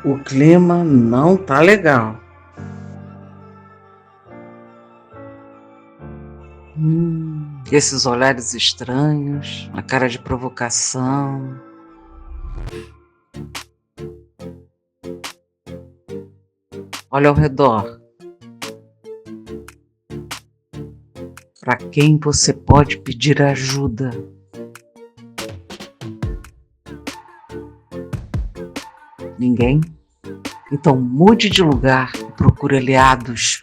O clima não tá legal. Esses olhares estranhos, a cara de provocação. Olha ao redor. Para quem você pode pedir ajuda? Ninguém? Então mude de lugar e procure aliados.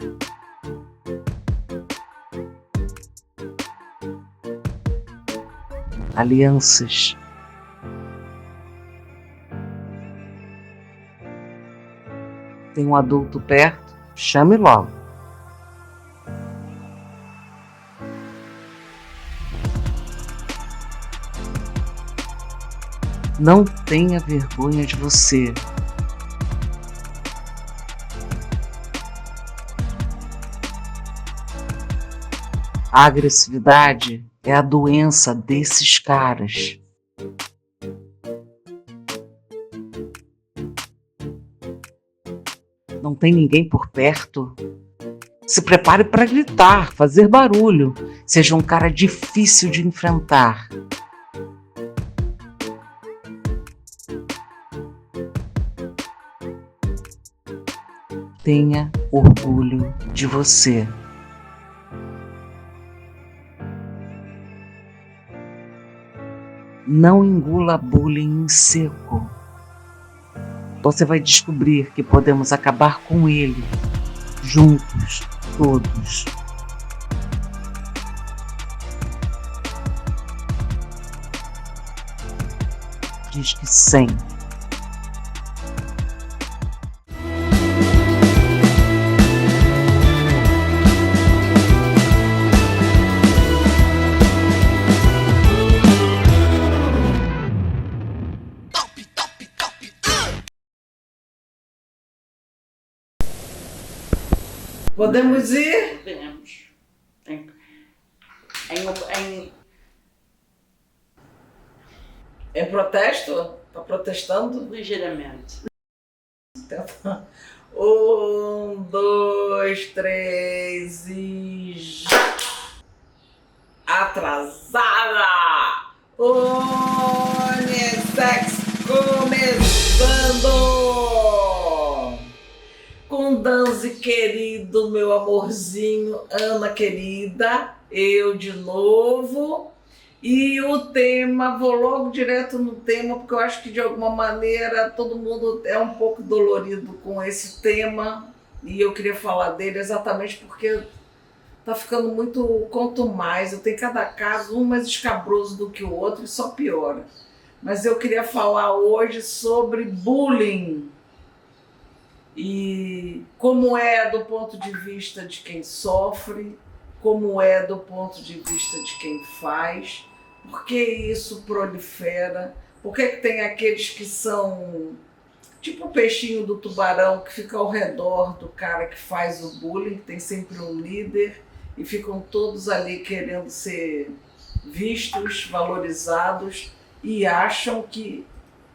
Alianças. Tem um adulto perto? Chame logo. Não tenha vergonha de você. A agressividade é a doença desses caras. Não tem ninguém por perto? Se prepare para gritar, fazer barulho. Seja um cara difícil de enfrentar. Tenha orgulho de você. Não engula bullying em seco. Você vai descobrir que podemos acabar com ele, juntos, todos. Diz que 100. Podemos ir? Podemos. Em protesto? Tá protestando? Ligeiramente. 1, 2, 3 e já! Atrasada! Unissex começando! Com Danzi querido, meu amorzinho, Ana querida, eu de novo. E o tema, vou logo direto no tema, porque eu acho que de alguma maneira todo mundo é um pouco dolorido com esse tema. E eu queria falar dele exatamente porque tá ficando muito quanto mais. Eu tenho cada caso, um mais escabroso do que o outro e só piora. Mas eu queria falar hoje sobre bullying. E como é do ponto de vista de quem sofre, como é do ponto de vista de quem faz, por que isso prolifera, por que tem aqueles que são tipo o peixinho do tubarão que fica ao redor do cara que faz o bullying, que tem sempre um líder e ficam todos ali querendo ser vistos, valorizados e acham que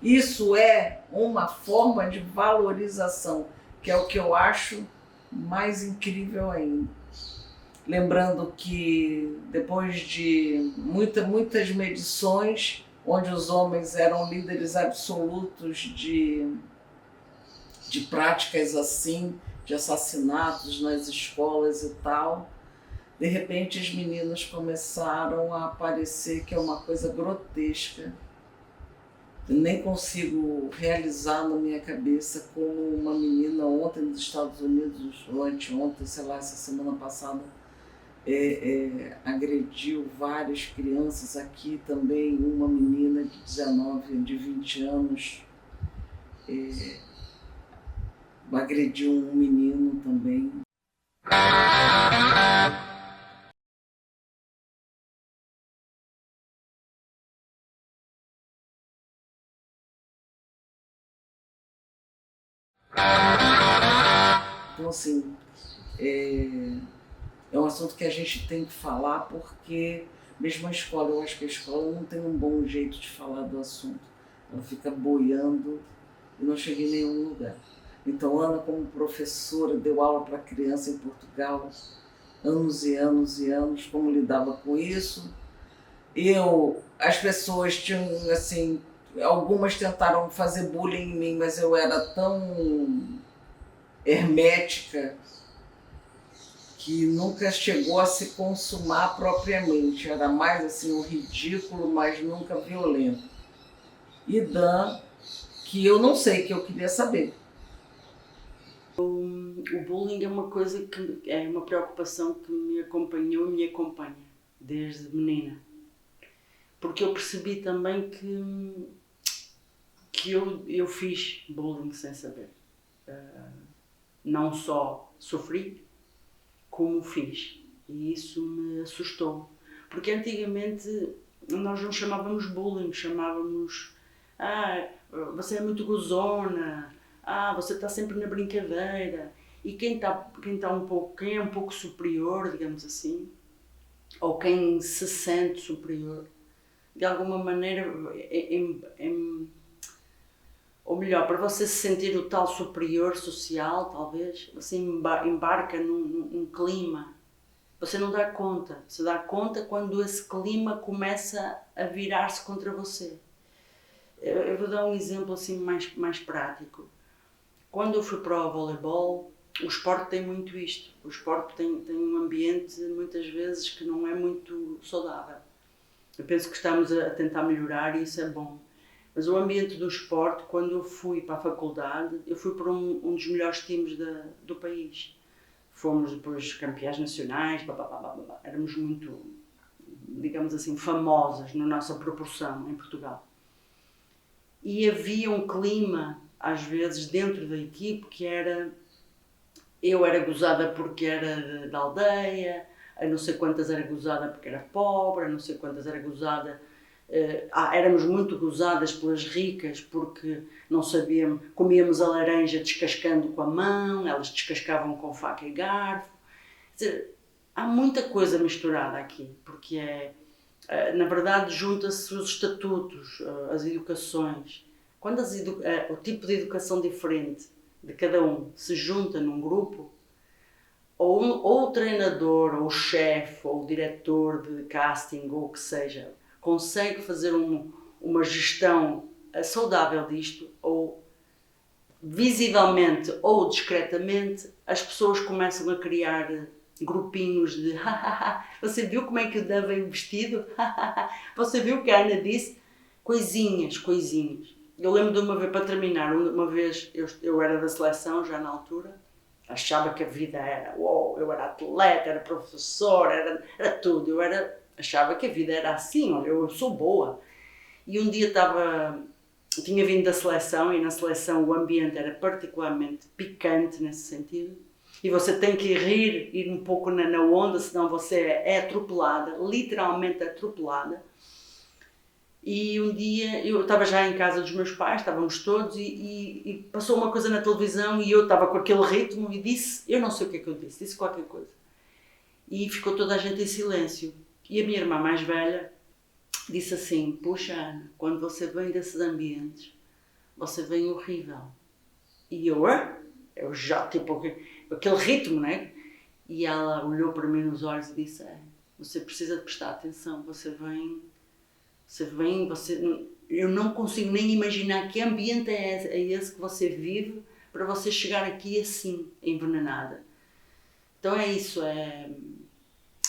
isso é uma forma de valorização, que é o que eu acho mais incrível ainda. Lembrando que depois de muitas medições, onde os homens eram líderes absolutos de práticas assim, de assassinatos nas escolas e tal, de repente as meninas começaram a aparecer, que é uma coisa grotesca. Eu nem consigo realizar na minha cabeça como uma menina ontem nos Estados Unidos, ou anteontem, sei lá, essa semana passada, agrediu várias crianças aqui também, uma menina de 19, de 20 anos, agrediu um menino também. Então, assim, é um assunto que a gente tem que falar porque, mesmo a escola, eu acho que a escola não tem um bom jeito de falar do assunto. Ela fica boiando e não cheguei em nenhum lugar. Então, Ana, como professora, deu aula para criança em Portugal, anos e anos e anos, como lidava com isso. As pessoas tinham, assim, algumas tentaram fazer bullying em mim, mas eu era tão hermética que nunca chegou a se consumar propriamente. Era mais assim um ridículo, mas nunca violento. E Dan, que eu não sei, que eu queria saber. O bullying é uma coisa que é uma preocupação que me acompanhou e me acompanha desde menina. Porque eu percebi também que eu fiz bullying sem saber. Não só sofri, como fiz. E isso me assustou. Porque antigamente nós não chamávamos bullying, chamávamos você é muito gozona, você está sempre na brincadeira. E quem é um pouco superior, digamos assim, ou quem se sente superior, de alguma maneira, ou melhor, para você se sentir o tal superior social, talvez, você embarca num clima, você não dá conta. Você dá conta quando esse clima começa a virar-se contra você. Eu vou dar um exemplo assim mais prático. Quando eu fui para o voleibol, o esporte tem muito isto. O esporte tem um ambiente, muitas vezes, que não é muito saudável. Eu penso que estamos a tentar melhorar e isso é bom. Mas o ambiente do esporte, quando eu fui para a faculdade, eu fui para um dos melhores times do país. Fomos depois campeãs nacionais, éramos muito, digamos assim, famosas na nossa proporção em Portugal. E havia um clima, às vezes, dentro da equipe que era... Eu era gozada porque era da aldeia, a não sei quantas era gozada porque era pobre, a não sei quantas era gozada... éramos muito gozadas pelas ricas porque não sabíamos, comíamos a laranja descascando com a mão, elas descascavam com faca e garfo. Quer dizer, há muita coisa misturada aqui, porque na verdade junta-se os estatutos, as educações. Quando o tipo de educação diferente de cada um se junta num grupo, ou o treinador, ou o chefe, ou o diretor de casting, ou o que seja, consegue fazer uma gestão saudável disto, ou visivelmente ou discretamente, as pessoas começam a criar grupinhos de você viu como é que o Dan veio vestido? Você viu o que a Ana disse? Coisinhas. Eu lembro de uma vez, para terminar, uma vez eu era da seleção já na altura, achava que a vida era, eu era atleta, era professor, era tudo, achava que a vida era assim, olha, eu sou boa. E um dia tinha vindo da seleção e na seleção o ambiente era particularmente picante nesse sentido. E você tem que ir um pouco na onda, senão você é atropelada, literalmente atropelada. E um dia eu estava já em casa dos meus pais, estávamos todos, e passou uma coisa na televisão e eu estava com aquele ritmo e disse, eu não sei o que é que eu disse qualquer coisa. E ficou toda a gente em silêncio. E a minha irmã mais velha disse assim, puxa Ana, quando você vem desses ambientes, você vem horrível. E eu já, tipo, aquele ritmo, né? E ela olhou para mim nos olhos e disse, você precisa de prestar atenção, eu não consigo nem imaginar que ambiente é esse que você vive para você chegar aqui assim, envenenada. Então é isso,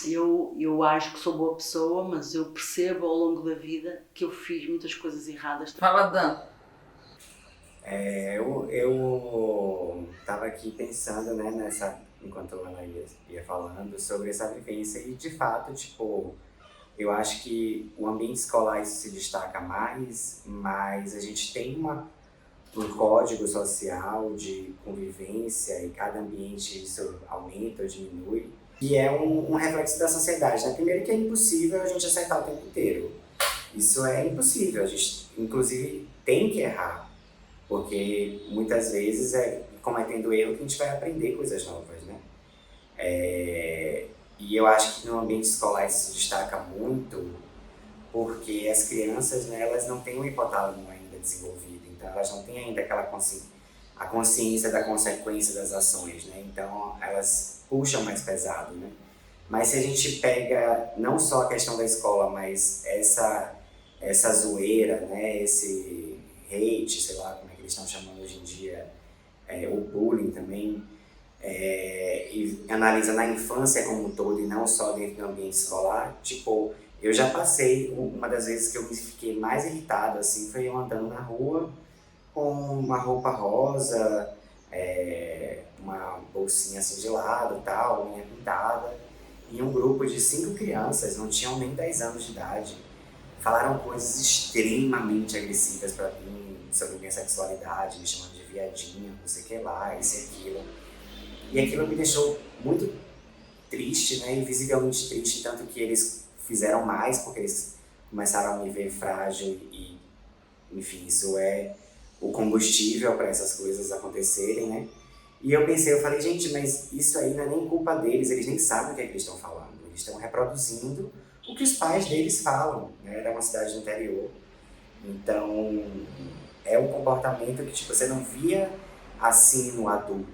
eu acho que sou boa pessoa, mas eu percebo ao longo da vida que eu fiz muitas coisas erradas. Fala, Dan. Eu estava aqui pensando, né, enquanto a Ana ia falando sobre essa vivência e, de fato, tipo, eu acho que o ambiente escolar isso se destaca mais, mas a gente tem um código social de convivência e cada ambiente isso aumenta ou diminui, que é um reflexo da sociedade, né? Primeiro que é impossível a gente acertar o tempo inteiro. Isso é impossível, a gente inclusive tem que errar, porque muitas vezes é cometendo erro que a gente vai aprender coisas novas, né? E eu acho que no ambiente escolar isso se destaca muito, porque as crianças, né, elas não têm um hipotálamo ainda desenvolvido. então elas não têm ainda a consciência da consequência das ações, né? Então elas puxam mais pesado, né? Mas se a gente pega não só a questão da escola, mas essa zoeira, né? Esse hate, sei lá como é que eles estão chamando hoje em dia, o bullying também, e analisa na infância como um todo e não só dentro do ambiente escolar, tipo, eu já passei, uma das vezes que eu me fiquei mais irritado, assim, foi eu andando na rua com uma roupa rosa, uma bolsinha assim de lado, tal, unha pintada, e um grupo de 5 crianças, não tinham nem 10 anos de idade, falaram coisas extremamente agressivas pra mim sobre minha sexualidade, me chamando de viadinho, não sei o que lá, isso e aquilo. E aquilo me deixou muito triste, né, invisivelmente triste, tanto que eles fizeram mais, porque eles começaram a me ver frágil e, enfim, isso é o combustível para essas coisas acontecerem, né? E eu pensei, eu falei, gente, mas isso aí não é nem culpa deles, eles nem sabem o que é que eles estão falando, eles estão reproduzindo o que os pais deles falam, né? Era uma cidade do interior, então é um comportamento que tipo, você não via assim no adulto,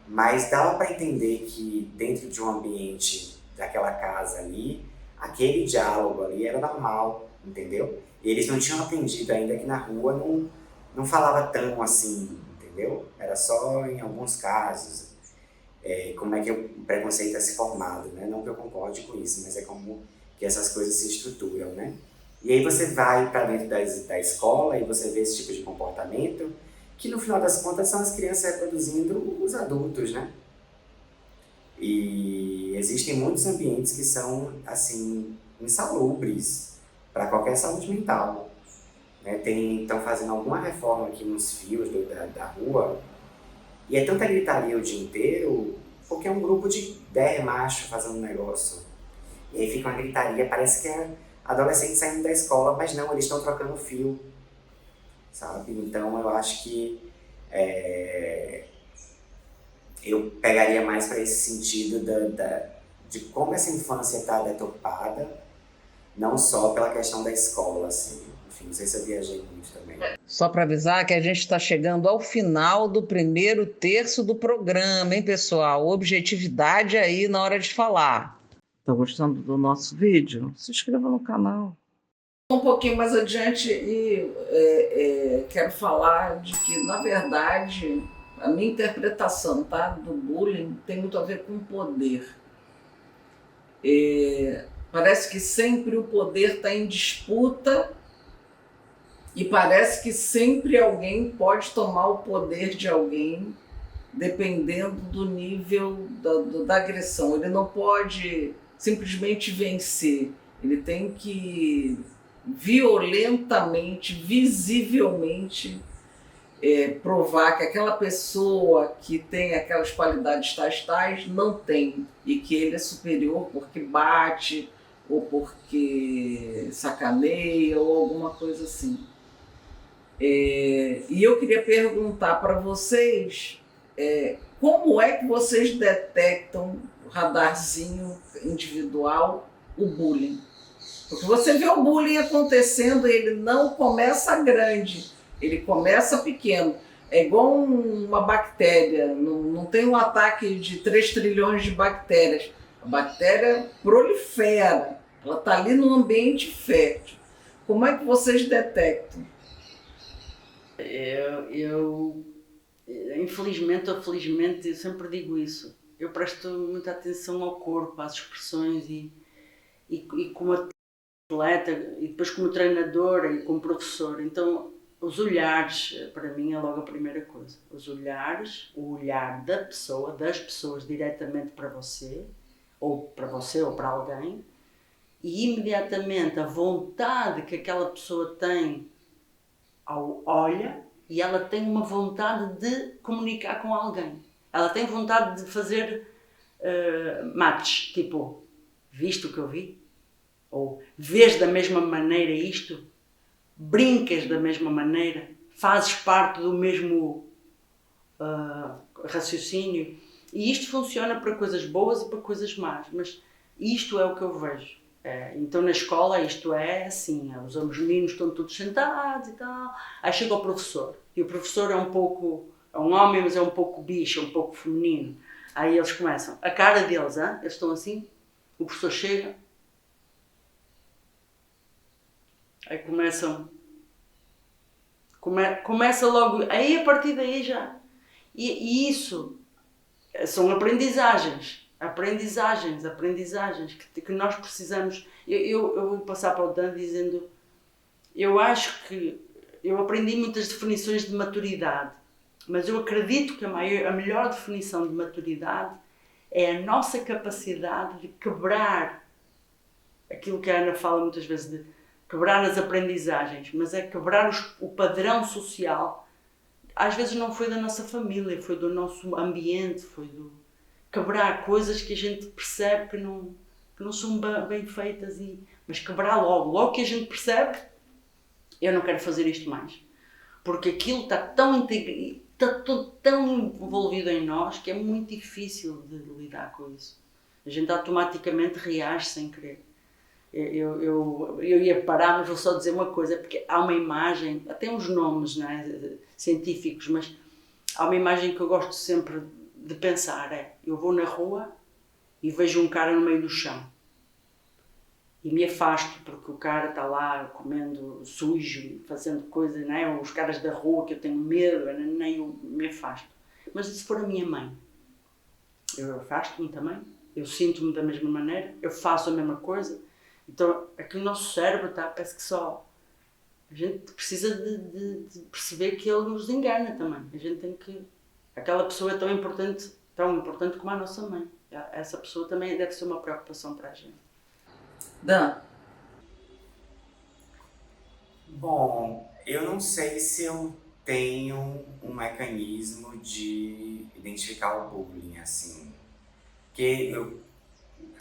mas dava para entender que dentro de um ambiente daquela casa ali, aquele diálogo ali era normal, entendeu? E eles não tinham aprendido ainda que na rua não falava tão assim, entendeu? Era só em alguns casos, como é que o preconceito é se formado, né? Não que eu concorde com isso, mas é como que essas coisas se estruturam, né? E aí você vai para dentro da escola e você vê esse tipo de comportamento, que no final das contas são as crianças reproduzindo os adultos, né? E existem muitos ambientes que são, assim, insalubres para qualquer saúde mental, né? Estão fazendo alguma reforma aqui nos fios da rua e é tanta gritaria o dia inteiro porque é um grupo de 10 machos fazendo um negócio. E aí fica uma gritaria, parece que é adolescente saindo da escola, mas não, eles estão trocando fio, sabe? Então eu acho que eu pegaria mais para esse sentido de como essa infância está deturpada, não só pela questão da escola, assim. Enfim, não sei se eu viajei muito também. Só para avisar que a gente está chegando ao final do primeiro terço do programa, hein, pessoal? Objetividade aí na hora de falar. Estão gostando do nosso vídeo? Se inscreva no canal. Um pouquinho mais adiante e quero falar de que, na verdade, a minha interpretação, tá, do bullying tem muito a ver com poder. Parece que sempre o poder está em disputa e parece que sempre alguém pode tomar o poder de alguém dependendo do nível da agressão. Ele não pode simplesmente vencer, ele tem que violentamente, visivelmente provar que aquela pessoa que tem aquelas qualidades tais não tem e que ele é superior porque bate ou porque sacaneia ou alguma coisa assim. E eu queria perguntar para vocês como é que vocês detectam o radarzinho individual, o bullying? Porque você vê o bullying acontecendo, ele não começa grande, ele começa pequeno. É igual uma bactéria, não tem um ataque de 3 trilhões de bactérias. A bactéria prolifera, ela está ali no ambiente fértil. Como é que vocês detectam? Infelizmente ou felizmente, eu sempre digo isso. Eu presto muita atenção ao corpo, às expressões e como atleta, e depois como treinadora e como professora. Então, os olhares, para mim, é logo a primeira coisa. Os olhares, o olhar das pessoas diretamente para você ou para alguém, e imediatamente a vontade que aquela pessoa tem ao olha, e ela tem uma vontade de comunicar com alguém. Ela tem vontade de fazer match, tipo, viste o que eu vi? Ou vês da mesma maneira isto? Brincas da mesma maneira? Fazes parte do mesmo raciocínio? E isto funciona para coisas boas e para coisas más, mas isto é o que eu vejo. Então na escola isto é assim, os meninos estão todos sentados e tal, aí chega o professor, e o professor é um homem, mas é um pouco bicho, um pouco feminino. Aí eles começam, a cara deles, eles estão assim, o professor chega, aí começa logo, aí a partir daí já, e isso são aprendizagens que nós precisamos. Eu vou passar para o Dan dizendo, eu acho que eu aprendi muitas definições de maturidade, mas eu acredito que a melhor definição de maturidade é a nossa capacidade de quebrar aquilo que a Ana fala muitas vezes, de quebrar as aprendizagens, mas é quebrar o padrão social. Às vezes não foi da nossa família, foi do nosso ambiente, foi quebrar coisas que a gente percebe que não são bem feitas, mas quebrar logo que a gente percebe, eu não quero fazer isto mais, porque aquilo está tão envolvido em nós que é muito difícil de lidar com isso. A gente automaticamente reage sem querer. Eu ia parar, mas vou só dizer uma coisa, porque há uma imagem, até uns nomes, não é, científicos, mas há uma imagem que eu gosto sempre de pensar, eu vou na rua e vejo um cara no meio do chão e me afasto porque o cara está lá comendo sujo, fazendo coisas, não é? Os caras da rua que eu tenho medo, nem eu me afasto. Mas se for a minha mãe, eu afasto-me também, eu sinto-me da mesma maneira, eu faço a mesma coisa. Então aqui o nosso cérebro parece que só a gente precisa de perceber que ele nos engana também. A gente tem que, aquela pessoa é tão importante como a nossa mãe. Essa pessoa também deve ser uma preocupação para a gente. Dan? Bom, eu não sei se eu tenho um mecanismo de identificar o bullying, assim. Porque eu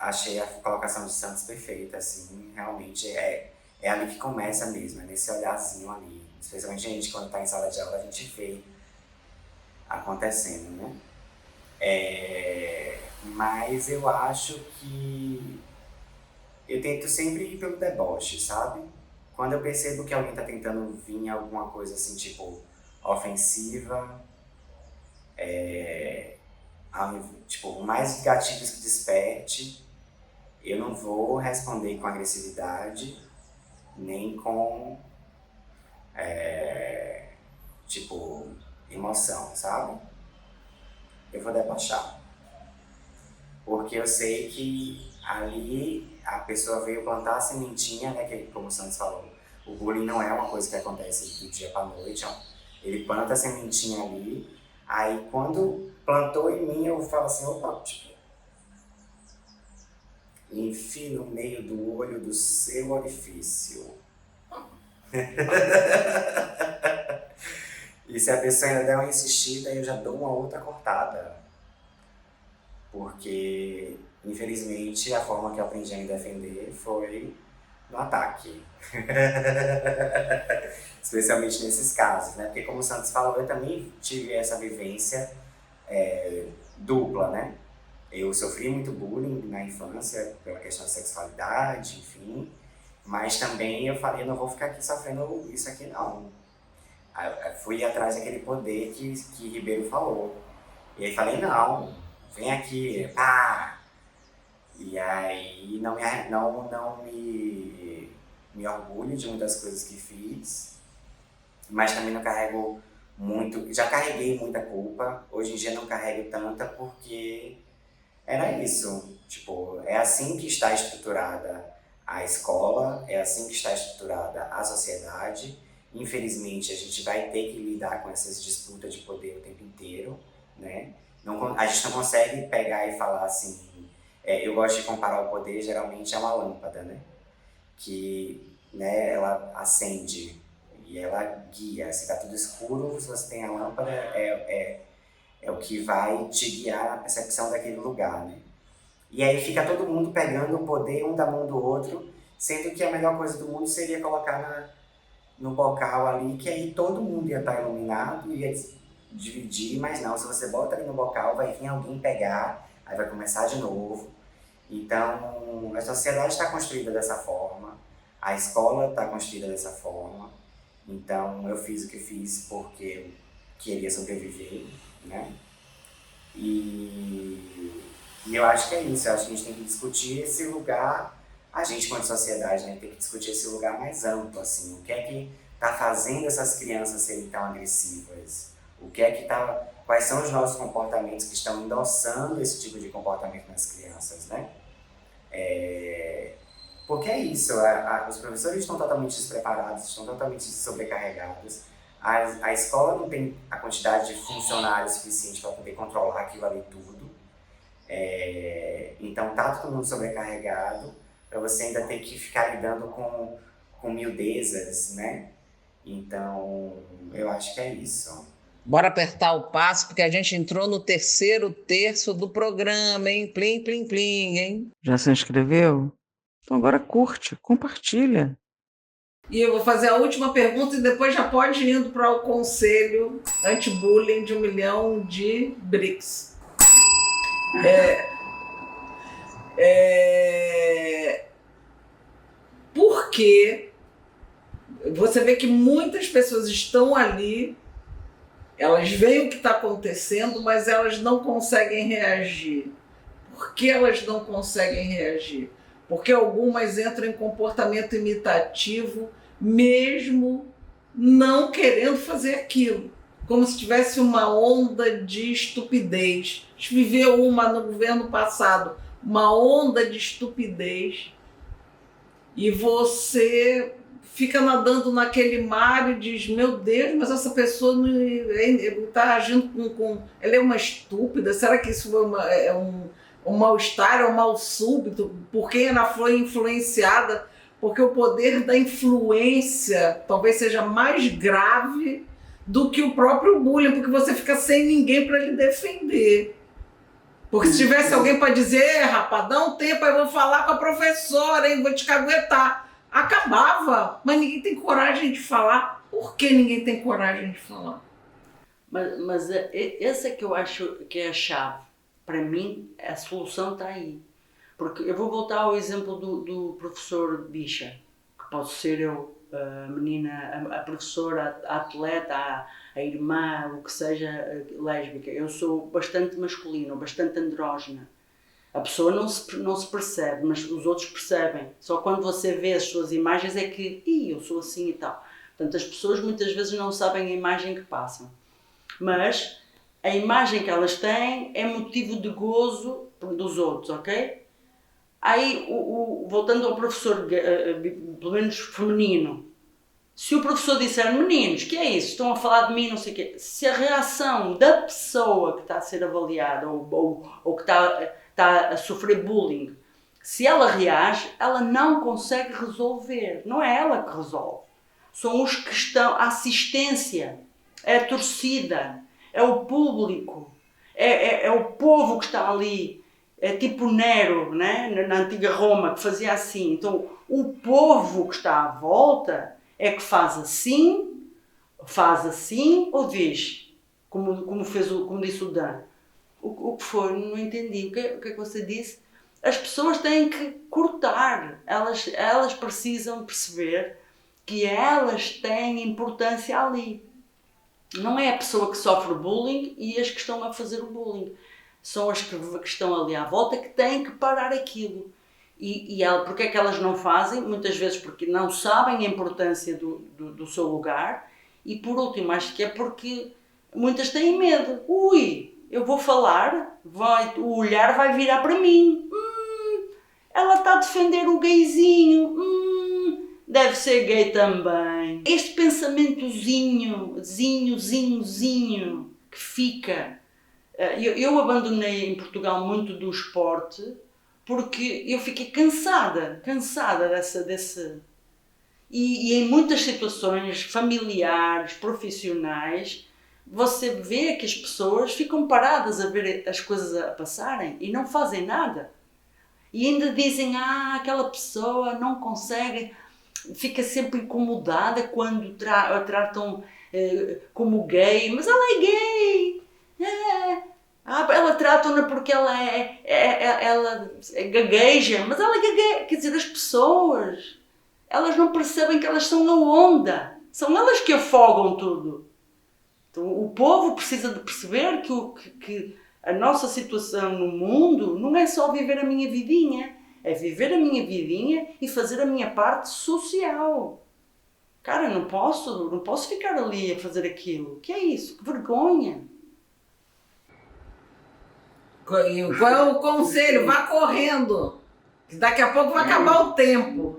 achei a colocação de Santos perfeita, assim, realmente é ali que começa mesmo, é nesse olharzinho ali. Especialmente a gente, quando está em sala de aula, a gente vê acontecendo, né? Mas eu acho que eu tento sempre ir pelo deboche, sabe? Quando eu percebo que alguém está tentando vir alguma coisa assim, tipo, ofensiva, tipo, mais gatilhos que desperte, eu não vou responder com agressividade, nem com, tipo, emoção, sabe? Eu vou debochar. Porque eu sei que ali a pessoa veio plantar a sementinha, né, que como o Santos falou, o bullying não é uma coisa que acontece do dia para noite, ele planta a sementinha ali, aí quando plantou em mim eu falo assim, opa, tipo, enfio no meio do olho do seu orifício. E se a pessoa ainda der uma insistida, eu já dou uma outra cortada. Porque, infelizmente, a forma que eu aprendi a me defender foi no ataque. Especialmente nesses casos, né? Porque, como o Santos falou, eu também tive essa vivência dupla, né? Eu sofri muito bullying na infância, pela questão da sexualidade, enfim. Mas também eu falei, eu não vou ficar aqui sofrendo isso aqui, não. Eu fui atrás daquele poder que Ribeiro falou. E aí falei, não, vem aqui, pá! E aí não me orgulho de muitas coisas que fiz, mas também não carrego muito, já carreguei muita culpa, hoje em dia não carrego tanta porque era isso, tipo, é assim que está estruturada a escola, é assim que está estruturada a sociedade. Infelizmente a gente vai ter que lidar com essas disputas de poder o tempo inteiro, né? A gente não consegue pegar e falar assim, eu gosto de comparar o poder geralmente a uma lâmpada, né? Que, né, ela acende e ela guia. Se está tudo escuro, se você tem a lâmpada, é o que vai te guiar na percepção daquele lugar, né? E aí fica todo mundo pegando o poder um da mão do outro, sendo que a melhor coisa do mundo seria colocar no bocal ali, que aí todo mundo ia estar iluminado, ia dividir, mas não, se você bota ali no bocal, vai vir alguém pegar, aí vai começar de novo. Então, a sociedade está construída dessa forma, a escola está construída dessa forma. Então, eu fiz o que fiz porque queria sobreviver, né? E eu acho que é isso, eu acho que a gente tem que discutir esse lugar, a gente como sociedade, né, tem que discutir esse lugar mais amplo, assim, o que é que está fazendo essas crianças serem tão agressivas, o que é que tá, quais são os nossos comportamentos que estão endossando esse tipo de comportamento nas crianças, né? Porque é isso, os professores estão totalmente despreparados, estão totalmente sobrecarregados, a escola não tem a quantidade de funcionários suficiente para poder controlar aquilo ali tudo. Então tá todo mundo sobrecarregado, para você ainda ter que ficar lidando com miudezas, né? Então, eu acho que é isso. Bora apertar o passo, porque a gente entrou no terceiro terço do programa, hein? Plim, plim, plim, hein? Já se inscreveu? Então agora curte, compartilha. E eu vou fazer a última pergunta e depois já pode ir indo para o conselho anti-bullying de 1 milhão de BRICS. Porque você vê que muitas pessoas estão ali, elas veem o que está acontecendo, mas elas não conseguem reagir. Por que elas não conseguem reagir? Porque algumas entram em comportamento imitativo, mesmo não querendo fazer aquilo. Como se tivesse uma onda de estupidez. A gente viveu uma no governo passado, uma onda de estupidez, e você fica nadando naquele mar e diz, meu Deus, mas essa pessoa está agindo com... Ela é uma estúpida, será que isso foi um mal-estar, é um mal súbito? Por quem ela foi influenciada? Porque o poder da influência talvez seja mais grave do que o próprio bullying, porque você fica sem ninguém para lhe defender. Porque se tivesse alguém para dizer, rapaz, dá um tempo, eu vou falar com a professora, hein, vou te caguetar. Acabava, mas ninguém tem coragem de falar. Por que ninguém tem coragem de falar? Mas essa que eu acho que é a chave. Para mim, a solução está aí. Porque eu vou voltar ao exemplo do professor Bicha, que posso ser eu, a menina, a professora, a atleta, a irmã, o que seja, lésbica. Eu sou bastante masculina, bastante andrógena. A pessoa não se percebe, mas os outros percebem. Só quando você vê as suas imagens é que, eu sou assim e tal. Portanto, as pessoas muitas vezes não sabem a imagem que passam. Mas a imagem que elas têm é motivo de gozo dos outros, ok? Aí, voltando ao professor, pelo menos feminino, se o professor disser, meninos, que é isso? Estão a falar de mim, não sei o quê. Se a reação da pessoa que está a ser avaliada ou que está a sofrer bullying, se ela reage, ela não consegue resolver. Não é ela que resolve. São os que estão, a assistência, é a torcida, é o público, é o povo que está ali. É tipo Nero, né? Na antiga Roma, que fazia assim. Então, o povo que está à volta é que faz assim ou diz, como disse o Dan. O que foi? Não entendi. O que é que você disse? As pessoas têm que cortar. Elas precisam perceber que elas têm importância ali. Não é a pessoa que sofre bullying e as que estão a fazer o bullying. São as que estão ali à volta que têm que parar aquilo. Porque é que elas não fazem? Muitas vezes porque não sabem a importância do seu lugar e, por último, acho que é porque muitas têm medo. Eu vou falar, o olhar vai virar para mim. Ela está a defender o gayzinho. Deve ser gay também. Este pensamentozinho que fica... Eu abandonei em Portugal muito do esporte porque eu fiquei cansada desse... E em muitas situações familiares, profissionais, você vê que as pessoas ficam paradas a ver as coisas a passarem e não fazem nada. E ainda dizem, aquela pessoa não consegue, fica sempre incomodada quando a tratam como gay, mas ela é gay. Ela trata-na porque ela ela gagueja, mas ela gagueja, quer dizer, as pessoas, elas não percebem que elas são a onda, são elas que afogam tudo. Então, o povo precisa de perceber que a nossa situação no mundo não é só viver a minha vidinha, é viver a minha vidinha e fazer a minha parte social. Cara, não posso ficar ali a fazer aquilo. Que é isso? Que vergonha! Qual é o conselho? Vá correndo, que daqui a pouco vai acabar o tempo.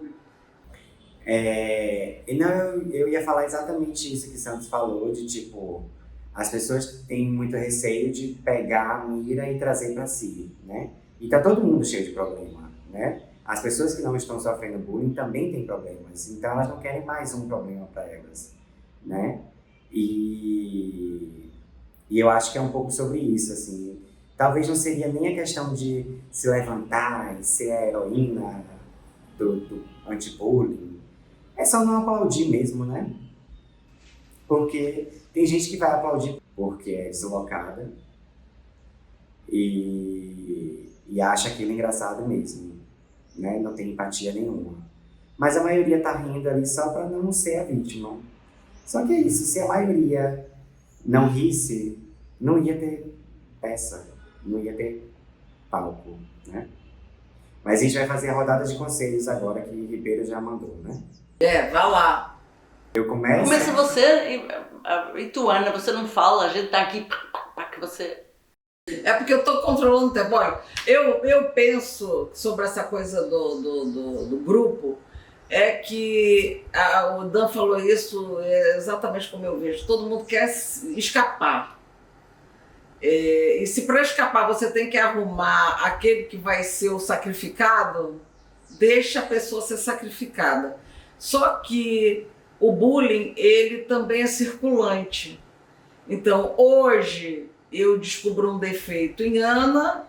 Não, eu ia falar exatamente isso que o Santos falou, de tipo, as pessoas têm muito receio de pegar a mira e trazer para si, né? E tá todo mundo cheio de problema, né? As pessoas que não estão sofrendo bullying também têm problemas, então elas não querem mais um problema para elas, né? E eu acho que é um pouco sobre isso, assim. Talvez não seria nem a questão de se levantar e ser a heroína do anti-bullying. É só não aplaudir mesmo, né? Porque tem gente que vai aplaudir porque é deslocada e acha aquilo engraçado mesmo, né? Não tem empatia nenhuma. Mas a maioria tá rindo ali só para não ser a vítima. Só que é isso, se a maioria não risse, não ia ter peça, não ia ter palco, né? Mas a gente vai fazer a rodada de conselhos agora que o Ribeiro já mandou, né? Vai lá. Eu começo? Começa você e tu, Ana, você não fala, a gente tá aqui para que você... É porque eu estou controlando o tempo. Olha, eu penso sobre essa coisa do grupo, é que o Dan falou isso exatamente como eu vejo. Todo mundo quer escapar. E se para escapar você tem que arrumar aquele que vai ser o sacrificado, deixa a pessoa ser sacrificada. Só que o bullying, ele também é circulante. Então, hoje eu descubro um defeito em Ana,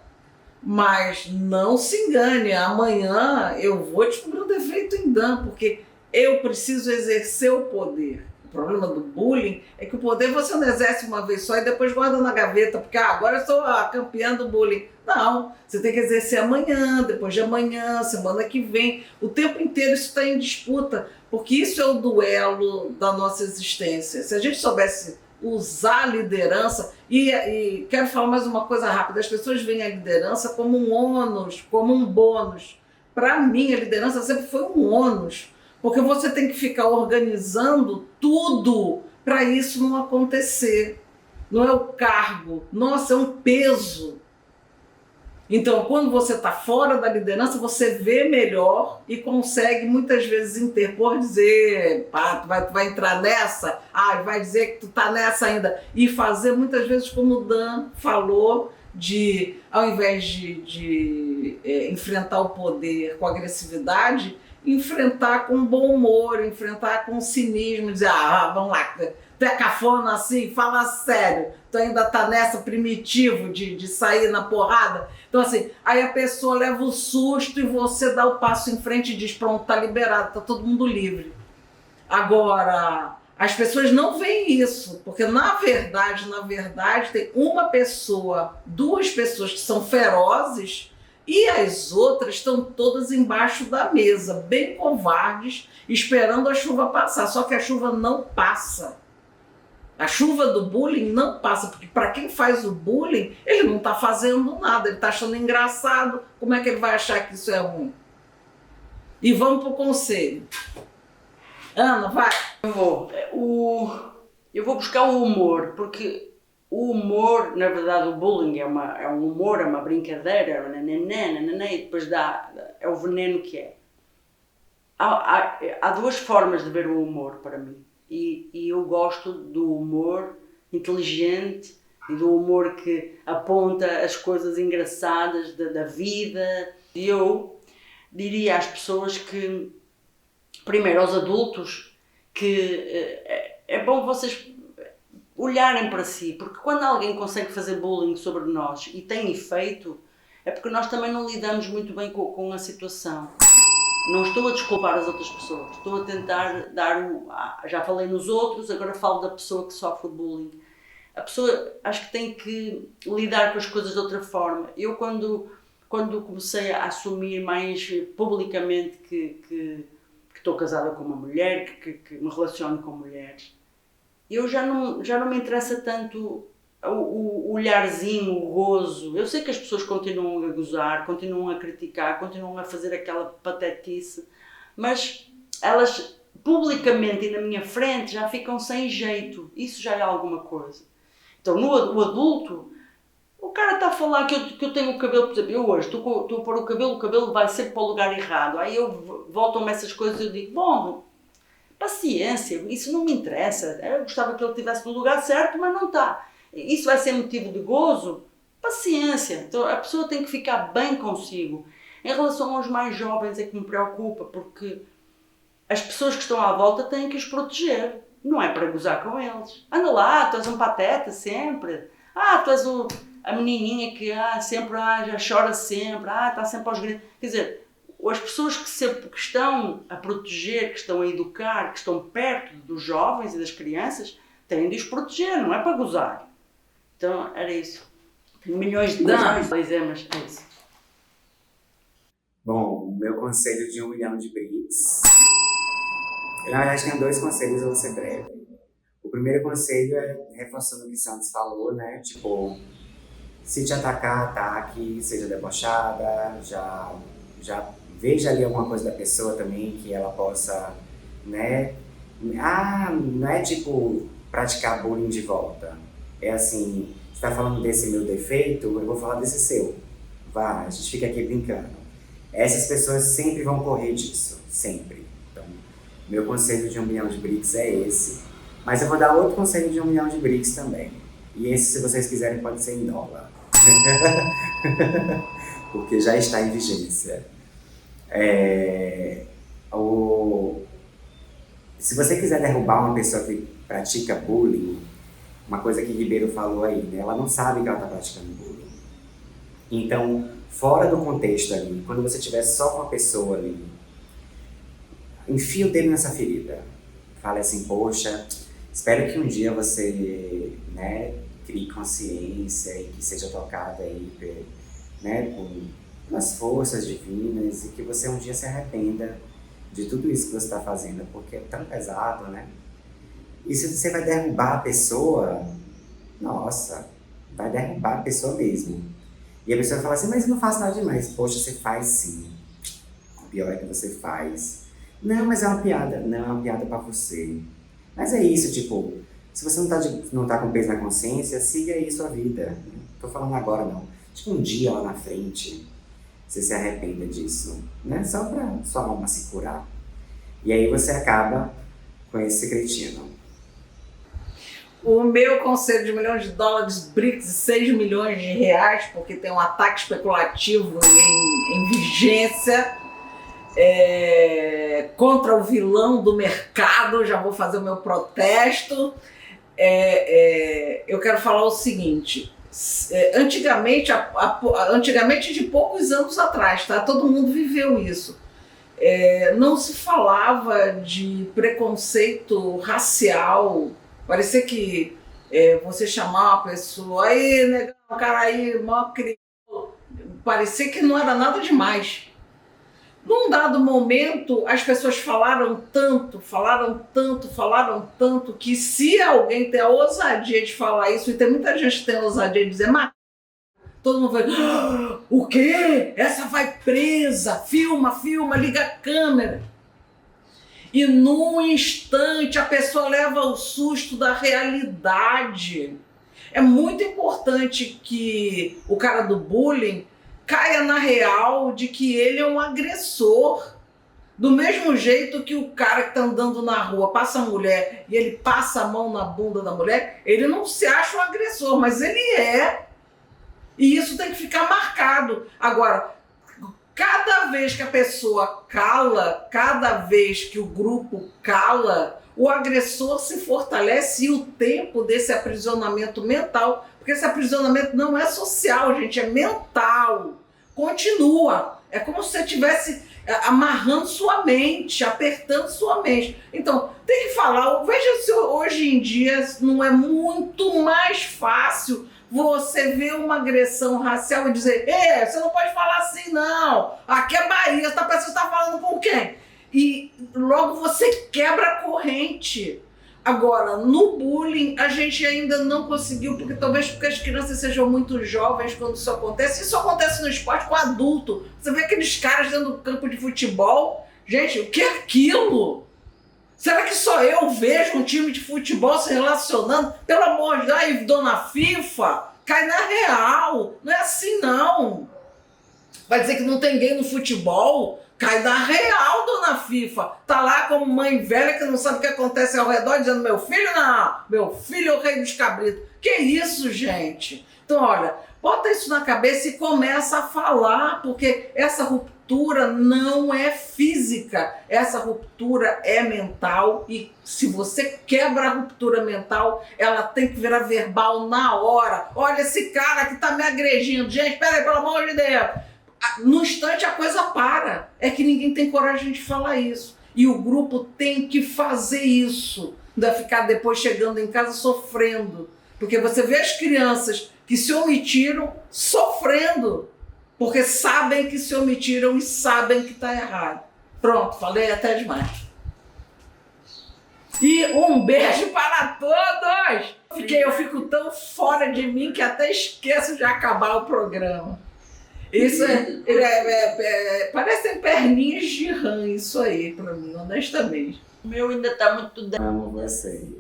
mas não se engane, amanhã eu vou descobrir um defeito em Dan, porque eu preciso exercer o poder. O problema do bullying é que o poder você não exerce uma vez só e depois guarda na gaveta, porque agora eu sou a campeã do bullying. Não, você tem que exercer amanhã, depois de amanhã, semana que vem. O tempo inteiro isso está em disputa, porque isso é o duelo da nossa existência. Se a gente soubesse usar a liderança, e quero falar mais uma coisa rápida, as pessoas veem a liderança como um ônus, como um bônus. Para mim, a liderança sempre foi um ônus, porque você tem que ficar organizando tudo para isso não acontecer. Não é o cargo, nossa, é um peso. Então, quando você está fora da liderança, você vê melhor e consegue muitas vezes interpor, dizer, pá, tu vai entrar nessa? Vai dizer que tu está nessa ainda. E fazer muitas vezes como o Dan falou, ao invés de enfrentar o poder com agressividade, enfrentar com bom humor, enfrentar com cinismo, dizer, vamos lá, tu é cafona assim, fala sério, tu ainda tá nessa primitivo de sair na porrada. Então assim, aí a pessoa leva o susto e você dá o passo em frente e diz, pronto, tá liberado, tá todo mundo livre. Agora, as pessoas não veem isso, porque na verdade tem uma pessoa, duas pessoas que são ferozes e as outras estão todas embaixo da mesa, bem covardes, esperando a chuva passar. Só que a chuva não passa. A chuva do bullying não passa, porque para quem faz o bullying, ele não está fazendo nada, ele está achando engraçado. Como é que ele vai achar que isso é ruim? E vamos para o conselho. Ana, vai. Eu vou buscar o humor, porque o humor, na verdade, o bullying é um humor, é uma brincadeira, e depois é o veneno que é. Há duas formas de ver o humor para mim. E eu gosto do humor inteligente e do humor que aponta as coisas engraçadas da vida. E eu diria às pessoas que, primeiro aos adultos, que é bom vocês olharem para si, porque quando alguém consegue fazer bullying sobre nós e tem efeito, é porque nós também não lidamos muito bem com a situação. Não estou a desculpar as outras pessoas, estou a tentar já falei nos outros, agora falo da pessoa que sofre bullying. A pessoa acho que tem que lidar com as coisas de outra forma. Eu quando comecei a assumir mais publicamente que estou casada com uma mulher, que me relaciono com mulheres, eu já não me interessa tanto o olharzinho, o gozo. Eu sei que as pessoas continuam a gozar, continuam a criticar, continuam a fazer aquela patetice, mas elas publicamente e na minha frente já ficam sem jeito. Isso já é alguma coisa. Então, o adulto, o cara está a falar que eu tenho o cabelo, por exemplo, eu hoje estou a pôr o cabelo vai sempre para o lugar errado. Aí voltam-me essas coisas e eu digo, bom, paciência, isso não me interessa. Eu gostava que ele estivesse no lugar certo, mas não está. Isso vai ser motivo de gozo? Paciência. Então, a pessoa tem que ficar bem consigo. Em relação aos mais jovens é que me preocupa, porque as pessoas que estão à volta têm que os proteger. Não é para gozar com eles. Anda lá, tu és um pateta sempre. Tu és a menininha que sempre já chora sempre. Está sempre aos gritos. Quer dizer, as pessoas que estão a proteger, que estão a educar, que estão perto dos jovens e das crianças, têm de os proteger, não é para gozar. Então, era isso. Tenho milhões de coisas a dizer, mas é isso. Bom, o meu conselho de 1 milhão de BRICS... Eu, na verdade, tenho 2 conselhos, eu vou ser breve. O primeiro conselho é reforçando o que Santos falou, né? Tipo, se te atacar, ataque, seja debochada, já veja ali alguma coisa da pessoa também que ela possa, né? Não é tipo praticar bullying de volta. É assim, você tá falando desse meu defeito, eu vou falar desse seu. A gente fica aqui brincando. Essas pessoas sempre vão correr disso, sempre. Então, meu conselho de 1 milhão de BRICS é esse. Mas eu vou dar outro conselho de 1 milhão de BRICS também. E esse, se vocês quiserem, pode ser em dólar. Porque já está em vigência. Se você quiser derrubar uma pessoa que pratica bullying, uma coisa que Ribeiro falou aí, né? Ela não sabe que ela está praticando bullying. Então, fora do contexto ali, quando você estiver só com a pessoa ali, enfia o dedo nessa ferida. Fale assim, poxa, espero que um dia você, né, crie consciência e que seja tocada aí, né, pelas forças divinas e que você um dia se arrependa de tudo isso que você está fazendo, porque é tão pesado, né? E se você vai derrubar a pessoa, nossa, vai derrubar a pessoa mesmo. E a pessoa fala assim, mas eu não faço nada demais. Poxa, você faz sim. O pior é que você faz. Não, mas é uma piada. Não, é uma piada pra você. Mas é isso, tipo, se você não tá com peso na consciência, siga aí sua vida. Não tô falando agora, não. Tipo, um dia lá na frente, você se arrependa disso, né? Só pra sua alma se curar. E aí você acaba com esse cretino. O meu conselho de $1 milhão BRICS e 6 milhões de reais, porque tem um ataque especulativo em vigência contra o vilão do mercado, já vou fazer o meu protesto. Eu quero falar o seguinte, antigamente de poucos anos atrás, tá? Todo mundo viveu isso. Não se falava de preconceito racial. Parecia que você chamar uma pessoa, aí, negão, cara aí, mó crioulo, parecia que não era nada demais. Num dado momento, as pessoas falaram tanto, que se alguém tem a ousadia de falar isso, e tem muita gente que tem a ousadia de dizer, mas todo mundo vai, o quê? Essa vai presa, filma, liga a câmera. E num instante a pessoa leva o susto da realidade. É muito importante que o cara do bullying caia na real de que ele é um agressor. Do mesmo jeito que o cara que está andando na rua passa a mulher e ele passa a mão na bunda da mulher, ele não se acha um agressor, mas ele é. E isso tem que ficar marcado. Agora, cada vez que a pessoa cala, cada vez que o grupo cala, o agressor se fortalece e o tempo desse aprisionamento mental, porque esse aprisionamento não é social, gente, é mental, continua. É como se você tivesse amarrando sua mente, apertando sua mente. Então, tem que falar, veja se hoje em dia não é muito mais fácil você ver uma agressão racial e dizer, você não pode falar assim não, aqui é Bahia, você está falando com quem? E logo você quebra a corrente. Agora, no bullying, a gente ainda não conseguiu, talvez porque as crianças sejam muito jovens quando isso acontece. Isso acontece no esporte com adulto. Você vê aqueles caras dentro do campo de futebol. Gente, o que é aquilo? Será que só eu vejo um time de futebol se relacionando? Pelo amor de Deus, dona FIFA, cai na real. Não é assim, não. Vai dizer que não tem gay no futebol? Cai na real, dona FIFA. Tá lá como mãe velha que não sabe o que acontece ao redor, dizendo, meu filho não, meu filho é o rei dos cabritos. Que isso, gente? Então, olha, bota isso na cabeça e começa a falar, porque essa ruptura não é física, essa ruptura é mental, e se você quebra a ruptura mental, ela tem que virar verbal na hora. Olha esse cara que tá me agredindo. Gente, peraí, pelo amor de Deus. No instante a coisa para. É que ninguém tem coragem de falar isso. E o grupo tem que fazer isso. Não vai ficar depois chegando em casa sofrendo. Porque você vê as crianças que se omitiram sofrendo. Porque sabem que se omitiram e sabem que está errado. Pronto, falei até demais. E um beijo para todos! Eu fico tão fora de mim que até esqueço de acabar o programa. Isso parecem perninhas de rã, isso aí, pra mim, honestamente. O meu ainda está muito... Amo vocês.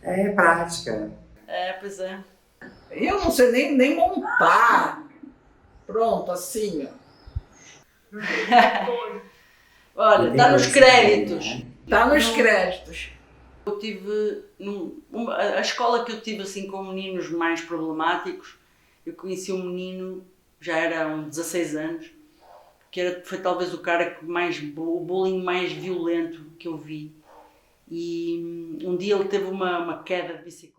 É prática. Pois é. Eu não sei nem montar. Pronto, assim, ó. Olha, está nos créditos. Tá nos créditos. Eu tive... a escola que eu tive assim com meninos mais problemáticos, eu conheci um menino... já era uns 16 anos, que foi talvez o cara o bullying mais violento que eu vi. E um dia ele teve uma queda de bicicleta.